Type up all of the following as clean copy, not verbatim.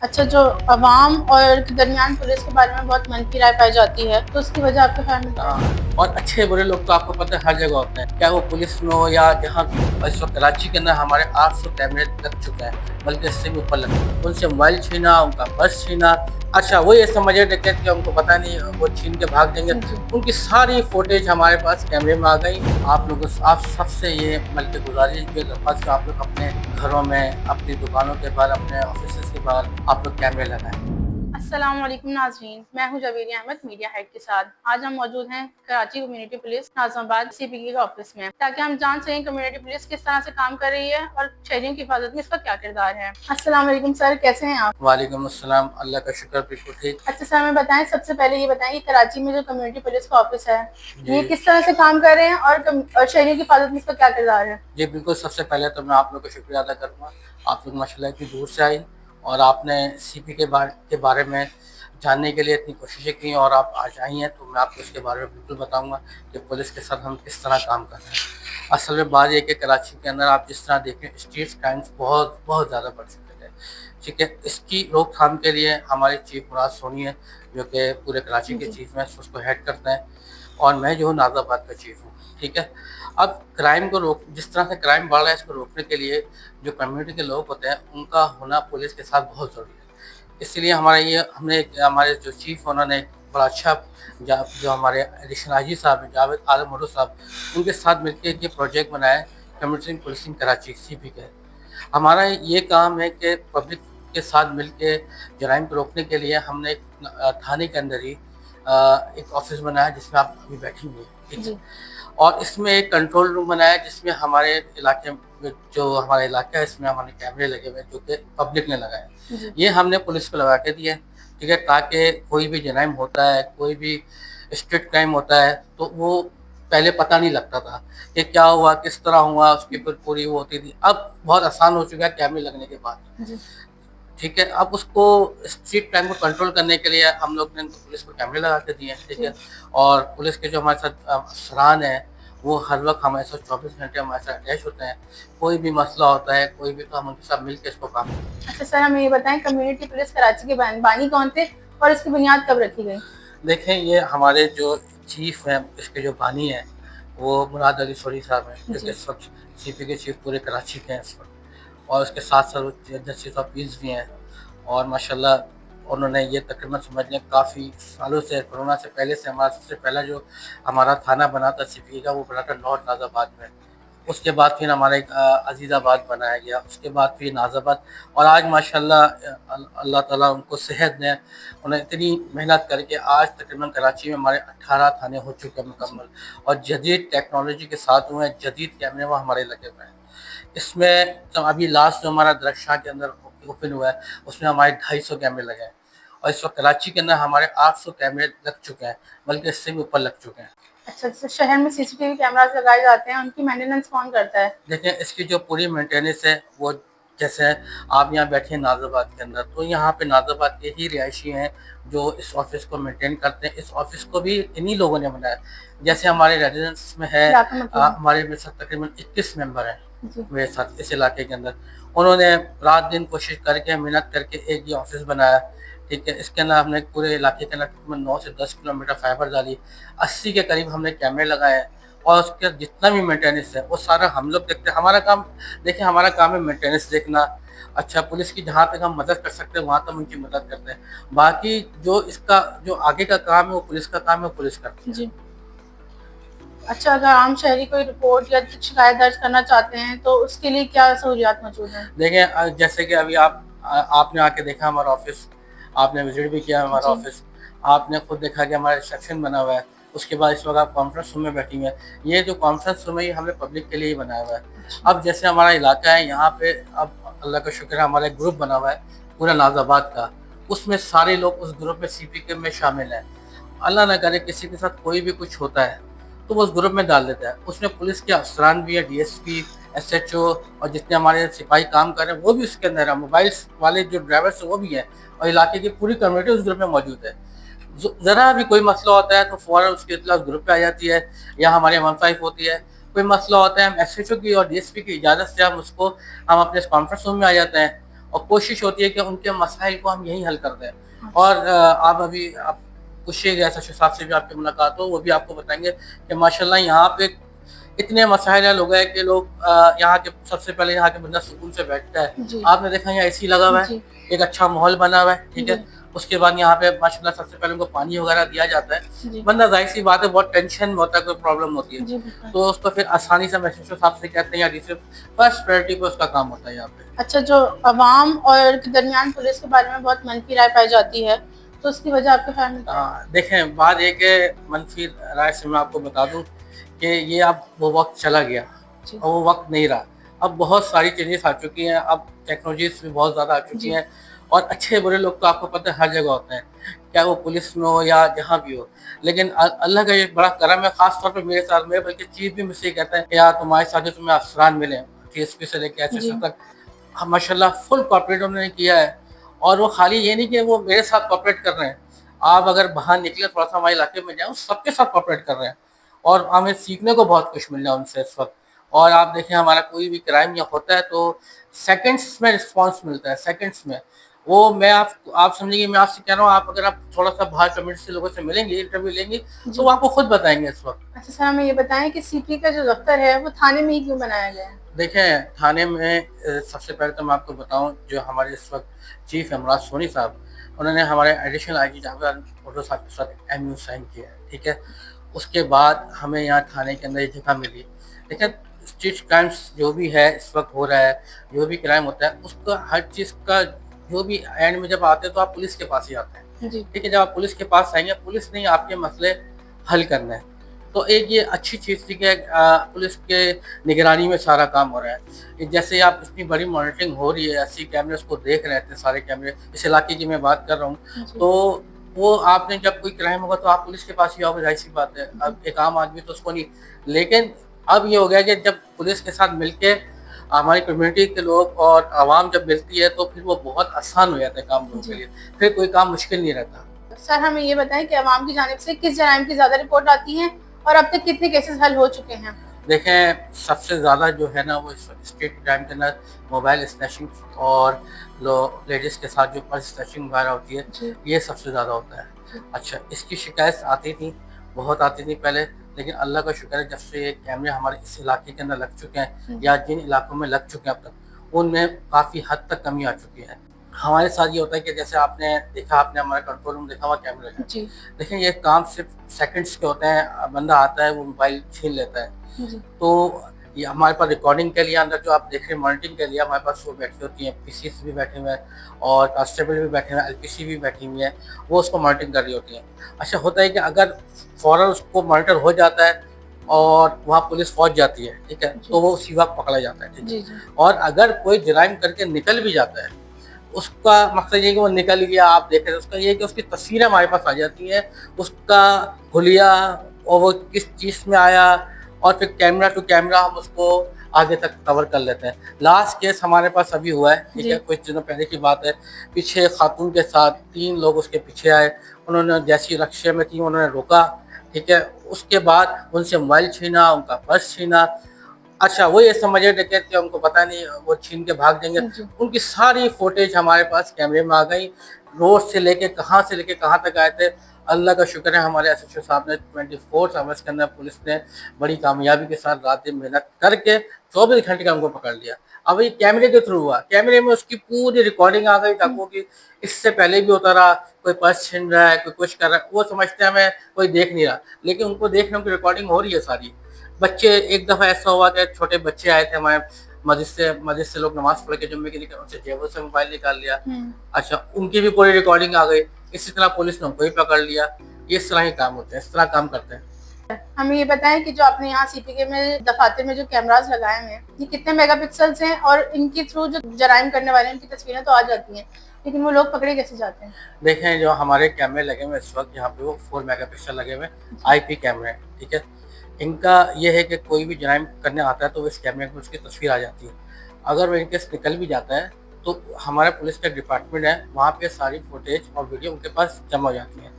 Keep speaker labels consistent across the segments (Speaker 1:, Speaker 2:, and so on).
Speaker 1: अच्छा, जो अवाम और के दरमियान पुलिस के बारे में बहुत मनफी राय पाई जाती है, तो उसकी वजह आपके ख्याल में क्या है?
Speaker 2: और अच्छे बुरे लोग तो आपको पता है हर जगह होते हैं, क्या वो पुलिस में हो या जहाँ भी हो। और इस वक्त कराची के अंदर हमारे 800 कैमरे लग चुके हैं, बल्कि इससे भी ऊपर लग चुके हैं। उनसे मोबाइल छीना, उनका पर्स छीना। अच्छा, वो ये समझे डकैत कि उनको पता नहीं, वो छीन के भाग जाएंगे।
Speaker 1: जी।
Speaker 2: उनकी सारी फुटेज हमारे पास कैमरे में आ गई। आप लोगों से, आप सबसे ये बल्कि गुजारिश भी है, दरख्वास्त है, आप लोग अपने घरों में, अपनी दुकानों के बाहर, अपने ऑफिस के बाहर आप लोग कैमरे लगाएं।
Speaker 1: अस्सलाम वालेकुम नाज़रीन, मैं हूं जवेरी अहमद मीडिया हेड के साथ। आज हम मौजूद हैं Karachi community police Nazimabad CPK के ऑफिस में, ताकि हम जान सकें कम्युनिटी पुलिस किस तरह से काम कर रही है और शहरियों की हिफाजत में इसका क्या किरदार है। अस्सलाम वालेकुम सर, कैसे हैं आप?
Speaker 2: वालेकुम अस्सलाम, अल्लाह का शुक्र, बिल्कुल ठीक।
Speaker 1: अच्छा सर, हमें बताएं, सबसे पहले ये बताएं कि कराची में जो कम्युनिटी पुलिस का ऑफिस है, ये
Speaker 2: जी
Speaker 1: किस तरह से काम कर रहे हैं और शहरियों की हिफाजत में इसका क्या किरदार है?
Speaker 2: जी बिल्कुल, सबसे पहले तो मैं आप लोग का शुक्रिया अदा करूँगा। आप लोग माशाल्लाह इतनी दूर से आई और आपने सीपी के बारे में जानने के लिए इतनी कोशिशें की और आप आज आई हैं, तो मैं आपको इसके बारे में बिल्कुल बताऊँगा कि पुलिस के साथ हम किस तरह काम कर रहे हैं। असल में बात ये है कि कराची के अंदर आप जिस तरह देखें, स्ट्रीट क्राइम्स बहुत बहुत ज़्यादा बढ़ चुके थे, ठीक है। इसकी रोकथाम के लिए हमारे चीफ मुराद सोनी है, जो कि पूरे कराची के
Speaker 1: जी।
Speaker 2: चीफ हैं, उसको हेड करते हैं, और मैं जो हूँ नाज़िमाबाद का चीफ हूँ, ठीक है। अब क्राइम को रोक जिस तरह से क्राइम बढ़ रहा है, इसको रोकने के लिए जो कम्युनिटी के लोग होते हैं, उनका होना पुलिस के साथ बहुत ज़रूरी है। इसीलिए हमारे जो चीफ, उन्होंने एक बड़ा अच्छा जो हमारे एडिशनल IG साहब हैं, जावेद आलम भुट्टो साहब, उनके साथ मिलकर एक ये प्रोजेक्ट बनाया है, कम्युनिटी पुलिसिंग कराची CP का। हमारा ये काम है कि पब्लिक के साथ मिलके जराइम को रोकने के लिए हमने एक थाने के अंदर ही एक ऑफिस बनाया, जिसमें आप अभी बैठी हुई हैं, ठीक है।
Speaker 1: जी।
Speaker 2: और इसमें एक कंट्रोल रूम बनाया, जिसमें हमारे इलाके में, जो हमारा इलाका है, इसमें हमारे कैमरे लगे हुए हैं, जो कि पब्लिक ने लगाए हैं।
Speaker 1: जी।
Speaker 2: ये हमने पुलिस को लगा के दिए हैं, ठीक है, ताकि कोई भी जराइम होता है, कोई भी स्ट्रीट क्राइम होता है, तो वो पहले पता नहीं लगता था कि क्या हुआ, किस तरह हुआ, उसकी फिर पूरी वो होती थी। अब बहुत आसान हो चुका है कैमरे लगने के बाद,
Speaker 1: जी।
Speaker 2: ठीक है। अब उसको स्ट्रीट क्राइम को कंट्रोल करने के लिए हम लोग ने पुलिस को कैमरे लगा के दिए हैं, ठीक है। और पुलिस के जो हमारे साथ अफसरान हैं, वो हर वक्त हमारे साथ 24 घंटे हमारे साथ अटैच होते हैं। कोई भी मसला होता है, कोई भी, तो हम उनके साथ मिलकर इसको काम करते हैं।
Speaker 1: अच्छा सर, हमें ये बताएं, कम्युनिटी पुलिस कराची के बानी कौन थे और इसकी बुनियाद कब रखी गई?
Speaker 2: देखें, ये हमारे जो चीफ हैं, इसके जो बानी हैं, वो मुराद अली सोरी साहब हैं, जो कि
Speaker 1: जी।
Speaker 2: सब CP के चीफ पूरे कराची के हैं इस वक्त। और उसके साथ साथ वो जस्टिस ऑफ पीस भी हैं। और माशाल्लाह उन्होंने ये तकरीबन समझ लें काफ़ी सालों से, कोरोना से पहले से, हमारा सबसे पहला जो हमारा थाना बना था CP का, वो बना था नॉर्थ नाज़िमाबाद में। उसके बाद फिर हमारा एक अज़ीज़ाबाद बनाया गया, उसके बाद फिर नाज़िमाबाद। और आज माशाल्लाह अल्लाह ताला उनको सेहत दें, उन्हें इतनी मेहनत करके आज तकरीबन कराची में हमारे 18 थाने हो चुके हैं मुकम्मल, और जदीद टेक्नोलॉजी के साथ हुए हैं, जदीद कैमरे वहाँ हमारे लगे हुए हैं। इसमें तो अभी लास्ट जो हमारा दरख्शां के अंदर ओपन हुआ है, उसमें हमारे 250 कैमरे लगे हैं। और इस वक्त कराची के अंदर हमारे 800 कैमरे लग चुके हैं, बल्कि इससे भी ऊपर लग चुके हैं।
Speaker 1: अच्छा, तो शहर में CCTV कैमरास लगाए जाते हैं, उनकी मेंटेनेंस कौन करता है?
Speaker 2: देखिए, इसकी जो पूरी मेंटेनेंस है, वो जैसे आप यहाँ बैठे हैं नाज़िमाबाद के अंदर, तो यहाँ पे नाज़िमाबाद के ही रिहायशी हैं जो इस ऑफिस को मेंटेन करते हैं। इस ऑफिस को भी इन्हीं लोगों ने बनाया। जैसे हमारे रेजिडेंस में है,
Speaker 1: इलाका मतलब?
Speaker 2: हमारे मेरे साथ तकरीबन 21 मेंबर हैं
Speaker 1: जी।
Speaker 2: मेरे साथ इस इलाके के अंदर। उन्होंने रात दिन कोशिश करके, मेहनत करके एक ये ऑफिस बनाया, ठीक है। इसके अंदर हमने पूरे इलाके के अंदर तकरीबन 9 से 10 किलोमीटर फाइबर डाली, 80 के करीब हमने कैमरे लगाए, और उसके जितना भी मेंटेनेंस है वो सारा हम लोग देखते हैं। हमारा काम, देखिए, हमारा काम है मेंटेनेंस देखना। अच्छा, पुलिस की जहाँ तक हम मदद कर सकते हैं वहाँ तक उनकी मदद करते हैं। बाकी जो इसका जो आगे का काम है, वो पुलिस का काम है, वो पुलिस करती है।
Speaker 1: जी। अच्छा, अगर आम शहरी कोई रिपोर्ट या शिकायत दर्ज करना चाहते हैं, तो उसके लिए क्या सहूलियात मौजूद हैं?
Speaker 2: देखिए, जैसे कि अभी आपने आके देखा हमारा ऑफिस, आपने विजिट भी किया हमारा
Speaker 1: जी।
Speaker 2: ऑफिस, आपने खुद देखा कि हमारा रिसेप्शन बना हुआ है। उसके बाद इस वक्त आप कॉन्फ्रेंस रूम में बैठी हुई हैं। ये जो कॉन्फ्रेंस रूम है, ये हमने पब्लिक के लिए ही बनाया हुआ है।
Speaker 1: अच्छा।
Speaker 2: अब जैसे हमारा इलाका है, यहाँ पे अब अल्लाह का शुक्र है, हमारा एक ग्रुप बना हुआ है पूरा नाज़िमाबाद का। उसमें सारे लोग उस ग्रुप में CP में शामिल हैं। अल्लाह ना करे किसी के साथ कोई भी कुछ होता है, तो वो उस ग्रुप में डाल देता है। उसमें पुलिस के अफसरान भी है, DSP, SHO, और जितने हमारे सिपाही काम कर रहे हैं वो भी उसके अंदर है। मोबाइल्स वाले जो ड्राइवर्स हैं वो भी हैं, और इलाके की पूरी कम्युनिटी उस ग्रुप में मौजूद है। ज़रा भी कोई मसला होता है तो फ़ौरन उसकी इत्तला ग्रुप पे आ जाती है, या हमारे 15 होती है। कोई मसला होता है, हम SHO की और DSP की इजाज़त से हम अपने कॉन्फ्रेंस रूम में आ जाते हैं, اور کوشش ہوتی ہے کہ ان کے مسائل کو ہم یہیں حل کر دیں. اور آپ ابھی آپ پوچھیے گا ایس ایچ او صاحب سے بھی آپ کی ملاقات ہو، وہ بھی آپ کو بتائیں گے کہ ماشاءاللہ یہاں پہ اتنے مسائل ہیں لوگ ہیں کہ لوگ یہاں کے سب سے پہلے یہاں کے بندہ سکون سے بیٹھتا ہے.
Speaker 1: جی
Speaker 2: آپ نے دیکھا یہاں اے سی لگا ہوا ہے،
Speaker 1: جی
Speaker 2: ایک اچھا ماحول بنا ہوا ہے، ٹھیک ہے.
Speaker 1: جی
Speaker 2: اس کے بعد یہاں پہ ماشاءاللہ سب سے پہلے ان کو پانی وغیرہ دیا جاتا ہے.
Speaker 1: جی
Speaker 2: بندہ ظاہر سی بات ہے بہت ٹینشن میں ہوتا ہے، کوئی پرابلم ہوتی ہے
Speaker 1: جی بالکل.
Speaker 2: تو اس کو پھر آسانی سے ایس ایچ او صاحب سے کہتے ہیں یا ڈی فرسٹ پریورٹی پہ اس کا کام ہوتا ہے یہاں پہ.
Speaker 1: اچھا، جو عوام اور کے درمیان پولیس کے بارے میں بہت منفی رائے پائی جاتی ہے، تو اس کی وجہ آپ کے خیال میں کیا ہے؟
Speaker 2: دیکھیں بات ایک ہے منفی رائے سے میں آپ کو بتا دوں کہ یہ اب وہ وقت چلا گیا
Speaker 1: جی
Speaker 2: اور وہ وقت نہیں رہا. اب بہت ساری چینجز آ چکی ہیں، اب ٹیکنالوجیز بھی بہت زیادہ آ چکی
Speaker 1: جی
Speaker 2: ہیں اور اچھے برے لوگ تو آپ کو پتہ ہے ہر جگہ ہوتے ہیں، کیا وہ پولیس میں ہو یا جہاں بھی ہو. لیکن اللہ کا یہ بڑا کرم ہے، خاص طور پہ میرے ساتھ میں بلکہ چیف بھی مجھ سے کہتا ہے کہ یار تمہارے ساتھ جو تمہیں افسران ملے ٹی ایس پی سے لے کے ایس ایس
Speaker 1: جی
Speaker 2: او تک، ماشاء اللہ فل کوآپریٹ انہوں نے کیا ہے. اور وہ خالی یہ نہیں کہ وہ میرے ساتھ کوآپریٹ کر رہے ہیں، آپ اگر باہر نکلے تھوڑا سا ہمارے علاقے میں جائیں سب کے ساتھ کوآپریٹ کر رہے ہیں اور ہمیں سیکھنے کو بہت کچھ مل رہا ہے ان سے اس وقت. اور آپ دیکھیں ہمارا کوئی بھی کرائم یا ہوتا ہے تو سیکنڈس میں رسپانس ملتا ہے، سیکنڈس میں. وہ میں آپ سمجھیں گے میں آپ سے کہہ رہا ہوں، آپ اگر آپ تھوڑا سا باہر کمیونٹی سے لوگوں سے ملیں گے، انٹرویو لیں گے تو وہ آپ کو خود بتائیں گے اس وقت.
Speaker 1: اچھا سر، ہمیں یہ بتائیں کہ سی پی کا جو دفتر ہے وہ تھانے میں ہی کیوں بنایا گیا ہے؟
Speaker 2: دیکھیں تھانے میں سب سے پہلے تو میں آپ کو بتاؤں جو ہمارے اس وقت چیف امراض سونی صاحب، انہوں نے ہمارے ایڈیشنل آئی جی جاوید فوٹو صاحب کے ساتھ ایم یو سائن کیا ہے، ٹھیک ہے. اس کے بعد ہمیں یہاں تھانے کے اندر یہ جگہ ملی. دیکھیں اسٹریٹ کرائمس جو بھی ہے اس وقت ہو رہا ہے، جو بھی کرائم ہوتا ہے اس کا ہر چیز کا جو بھی اینڈ میں جب آتے ہیں تو آپ پولیس کے پاس ہی آتے ہیں،
Speaker 1: جی
Speaker 2: ٹھیک ہے. جب آپ پولیس کے پاس آئیں گے، پولیس نے آپ کے مسئلے حل کرنا ہے. تو ایک یہ اچھی چیز تھی کہ پولیس کے نگرانی میں سارا کام ہو رہا ہے. جیسے آپ اتنی بڑی مانیٹرنگ ہو رہی ہے، 80 کیمرے اس کو دیکھ رہے تھے، سارے کیمرے اس علاقے کی میں بات کر رہا ہوں. تو وہ آپ نے جب کوئی کرائم ہوگا تو آپ پولیس کے پاس ہی آؤ گے، ظاہر سی بات ہے. اب ایک عام آدمی تو اس کو نہیں. لیکن اب یہ ہو گیا کہ جب پولیس کے ساتھ مل کے ہماری کمیونٹی کے لوگ اور عوام جب ملتی ہے تو پھر وہ بہت آسان ہو جاتا ہے کام لوگوں کے لیے، پھر کوئی کام مشکل نہیں رہتا.
Speaker 1: سر ہمیں یہ بتائیں کہ عوام کی جانب سے کس جرائم کی زیادہ رپورٹ آتی ہیں اور اب تک کتنے کیسز حل ہو چکے ہیں؟
Speaker 2: دیکھیں سب سے زیادہ جو ہے نا وہ اسٹریٹ کرائم کے اندر موبائل اسنیچنگ اور لیڈیز کے ساتھ جو پرس اسنیچنگ وغیرہ ہوتی ہے یہ سب سے زیادہ ہوتا ہے. اچھا اس کی شکایت آتی تھی، بہت آتی تھی پہلے، لیکن اللہ کا شکر ہے جب سے یہ کیمرے ہمارے اس علاقے کے اندر لگ چکے ہیں یا جن علاقوں میں لگ چکے ہیں اب تک ان میں کافی حد تک کمی آ چکی ہے. ہمارے ساتھ یہ ہوتا ہے کہ جیسے آپ نے دیکھا، آپ نے ہمارا کنٹرول روم دیکھا ہوا کیمرے ہے،
Speaker 1: جی
Speaker 2: لیکن یہ کام صرف سیکنڈس کے ہوتے ہیں. بندہ آتا ہے وہ موبائل چھین لیتا ہے. تو یہ ہمارے پاس ریکارڈنگ کے لیے اندر جو آپ دیکھ رہے ہیں مانیٹرنگ کے لیے ہمارے پاس وہ بیٹھی ہوتی ہیں، پی سی بھی بیٹھے ہوئے ہیں اور کانسٹیبل بھی بیٹھے ہوئے ہیں، ایل پی سی بھی بیٹھی ہوئی ہیں، وہ اس کو مانیٹرنگ کر رہی ہوتی ہیں. اچھا ہوتا ہے کہ اگر فوراً اس کو مانیٹر ہو جاتا ہے اور وہاں پولیس پہنچ جاتی ہے، ٹھیک ہے، تو وہ اسی وقت پکڑا جاتا ہے، ٹھیک ہے. اور اگر کوئی جرائم کر کے نکل بھی جاتا ہے، اس کا مقصد یہ کہ وہ نکل گیا، آپ دیکھ رہے ہیں، اس کا یہ کہ اس کی تصویریں ہمارے پاس آ جاتی ہیں، اس کا حلیہ اور وہ کس چیز میں آیا، اور پھر کیمرہ ٹو کیمرہ ہم اس کو آگے تک کور کر لیتے ہیں. لاسٹ کیس ہمارے پاس ابھی ہوا ہے، ٹھیک ہے، کچھ دنوں پہلے کی بات ہے. پیچھے خاتون کے ساتھ 3 لوگ اس کے پیچھے آئے، انہوں نے جیسی رکشے میں تھی انہوں نے روکا، ٹھیک ہے. اس کے بعد ان سے موبائل چھینا، ان کا پرس چھینا. اچھا وہ یہ سمجھے ڈکیت کہ ان کو پتہ نہیں وہ چھین کے بھاگ جائیں گے. ان کی ساری فوٹیج ہمارے پاس کیمرے میں آ گئی، روڈ سے لے کے کہاں تک آئے تھے. اللہ کا شکر ہے ہمارے ایس ایچ او صاحب نے 24 آورس کے اندر پولیس نے بڑی کامیابی کے ساتھ رات دن محنت کر کے 24 گھنٹے کا ان کو پکڑ لیا. اب یہ کیمرے کے تھرو ہوا، کیمرے میں اس کی پوری ریکارڈنگ آ گئی تاکہ کہ اس سے پہلے بھی ہوتا رہا، کوئی پرس چھین رہا ہے، کوئی کچھ کر رہا ہے، وہ سمجھتے ہیں ہمیں کوئی دیکھ نہیں رہا، لیکن ان کو دیکھ رہے ہیں کہ ریکارڈنگ ہو رہی ہے ساری. بچے ایک دفعہ ایسا ہوا کہ چھوٹے بچے آئے تھے ہمارے مسجد سے لوگ نماز پڑھ کے جمعے کے لیے، ان سے جیبوں سے موبائل نکال لیا. اچھا ان کی بھی پوری ریکارڈنگ آ گئی. اسی طرح پولیس نے ان کو بھی پکڑ لیا. یہ اس طرح ہی کام ہوتے ہیں، اس طرح کام کرتے ہیں.
Speaker 1: ہمیں یہ بتائیں کہ جو اپنے یہاں سی پی کے میں دفاتر میں جو کیمراز لگائے ہوئے ہیں یہ کتنے میگا پکسلز ہیں، اور ان کے تھرو جو جرائم کرنے والے ہیں ان کی تصویریں تو آ جاتی ہیں لیکن وہ لوگ پکڑے کیسے جاتے ہیں؟
Speaker 2: دیکھیں جو ہمارے کیمرے لگے ہوئے اس وقت یہاں پہ وہ 4 میگا پکسل لگے ہوئے آئی پی کیمرے ہیں، ٹھیک ہے. ان کا یہ ہے کہ کوئی بھی جرائم کرنے آتا ہے تو اس کیمرے میں اس کی تصویر آ جاتی ہے. اگر وہ ان کیس نکل بھی جاتا ہے تو ہمارا پولیس کا ڈپارٹمنٹ ہے، وہاں پہ ساری فوٹیج اور ویڈیو ان کے پاس جمع ہو جاتی ہیں.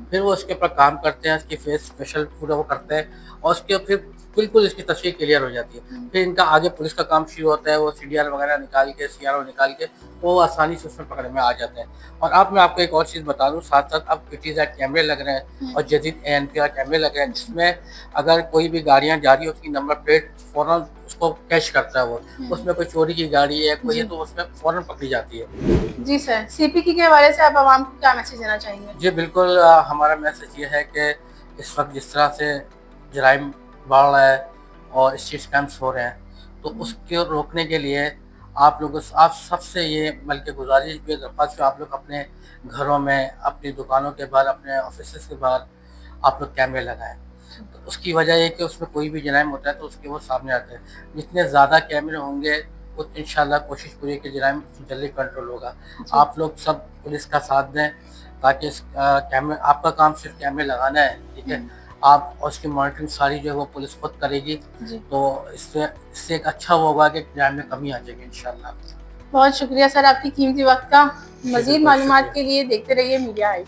Speaker 2: پھر وہ اس کے اوپر کام کرتے ہیں، اس کی فیس اسپیشل پورا وہ کرتے ہیں اور اس کے پھر बिल्कुल इसकी तस्वीर क्लियर हो जाती है। फिर इनका आगे पुलिस का काम शुरू होता है, वो सीडीआर वगैरह निकाल के, सीआरओ निकाल के वो आसानी से उसमें पकड़ में आ जाते हैं। और अब मैं आपको एक और चीज़ बता दूँ, साथ-साथ अब PTZ कैमरे लग रहे हैं और जदीद ANPR कैमरे लग रहे हैं, जिसमें अगर कोई भी गाड़ियाँ जा रही है उसकी नंबर प्लेट फ़ौरन उसको कैच करता है वो। उसमें कोई चोरी की गाड़ी है, कोई है, तो उसमें फ़ौरन पकड़ी जाती है।
Speaker 1: जी सर, CPK के हवाले से आप आवाम को क्या मैसेज देना चाहेंगे?
Speaker 2: जी बिल्कुल, हमारा मैसेज ये है कि इस वक्त जिस तरह से जराइम बढ़ रहा है और स्ट्रीट स्कैम्स हो रहे हैं, तो उसको रोकने के लिए आप सबसे ये बल्कि गुजारिश भी, दरख्वास्त, आप लोग अपने घरों में, अपनी दुकानों के बाहर, अपने ऑफिस के बाहर आप लोग कैमरे लगाएं। तो उसकी वजह ये कि उसमें कोई भी जराइम होता है तो उसके वो सामने आते हैं। जितने ज़्यादा कैमरे होंगे उतनी इंशाल्लाह कोशिश पूरी है कि जराइम जल्दी कंट्रोल होगा। आप लोग सब पुलिस का साथ दें ताकि कैमरे, आपका काम सिर्फ कैमरे लगाना है, ठीक है। आप और उसकी मॉनिटरिंग सारी जो है वो पुलिस खुद करेगी, तो इससे एक अच्छा वो होगा कि क्राइम में कमी आ जाएगी इंशाल्लाह।
Speaker 1: बहुत शुक्रिया सर आपकी कीमती वक्त का। मज़ीद
Speaker 2: बहुत
Speaker 1: मालूमात
Speaker 2: शुक्रिया।
Speaker 1: के लिए देखते रहिए मीडिया हाइट।